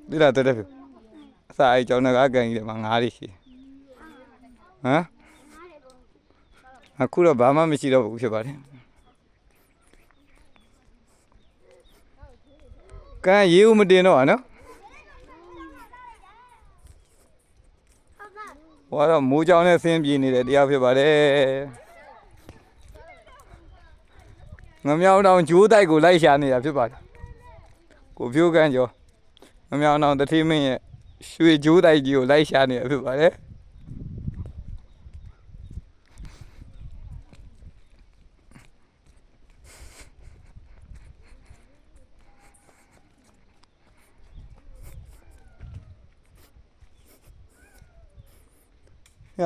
ဒီလားတဲ့ဖေအစာအိကြောင်းကကန်ကြီးတယ်မှာငါးလေးရှိဟမ်အခုတော့ဘာမှမရှိတော့ဘူးဖြစ်ပါတယ်ကန်ရေးဦးမတင်တော့နော်ဟောတော့မိုးကြောင်နဲ့ဆင်းပြေနေတယ်တရားဖြစ်ပါတယ်ငမြောင်တောင်ဂျိုးတိုက်ကိုလိုက်ရှာနေတာဖြစ်ပါတယ်ကိုဖြိုးကန်ကျော်ငမြောင်တောင်တထေးမင်းရဲ့ရွှေဂျိုးတိုက်ကြီးကိုလိုက်ရှာနေတာဖြစ်ပါတယ်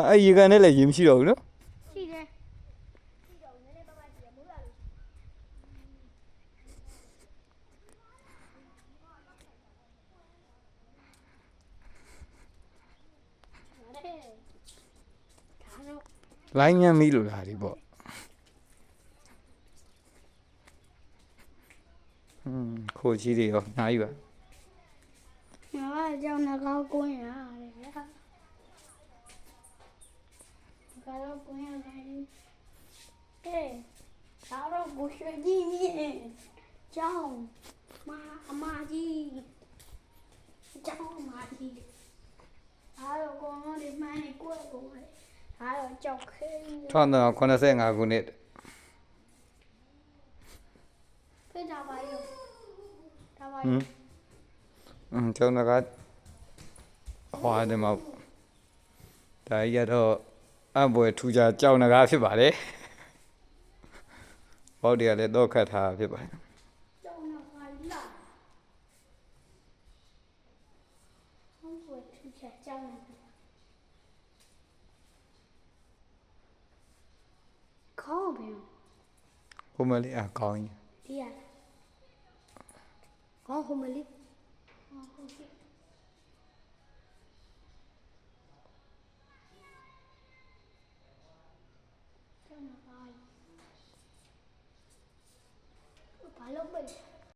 အဲ့ရေကန်နဲ့လည်းရေမရှိတော့ဘူးနော်ရှိတယ်လိုင်းညမ်းမီလို့လားဒီပေါ့ခိုးကြီးတွေရောညာကြီးပါငါကကြောင်နှကောင်းကွင်းရတယ်ဗျာကတော့ကွင်းရတယ်ဒါတော့ကိုရွှေကြီးမြင့်ကြောင်အမကြီးကြောင်အမကြီးဒါတော့ကောင်းလေးမှန်းနေကိုယ်ကိုယ်ဒါတော့ကြောက်ခဲ1985ခုနှစ်ဖိတာပါရောဒါပါကျောင်းကဟွာတယ်မှာဒါကြီးကတော့အဘွယ်ထူကြကြောင်ငါးဖြစ်ပါတယ်ဘောက်တွေကလည်းတော့ခတ်ထားဖြစ်ပါတယ်ကြောင်ငါးလာဟုတ်ကဲ့ထူချာကြောင်ငါးခေါင်းပဲဟိုမလေးအကောင်းကြီးဒီရဟောဟိုမလေးဟုတ်ကဲ့ကြောင်ငါး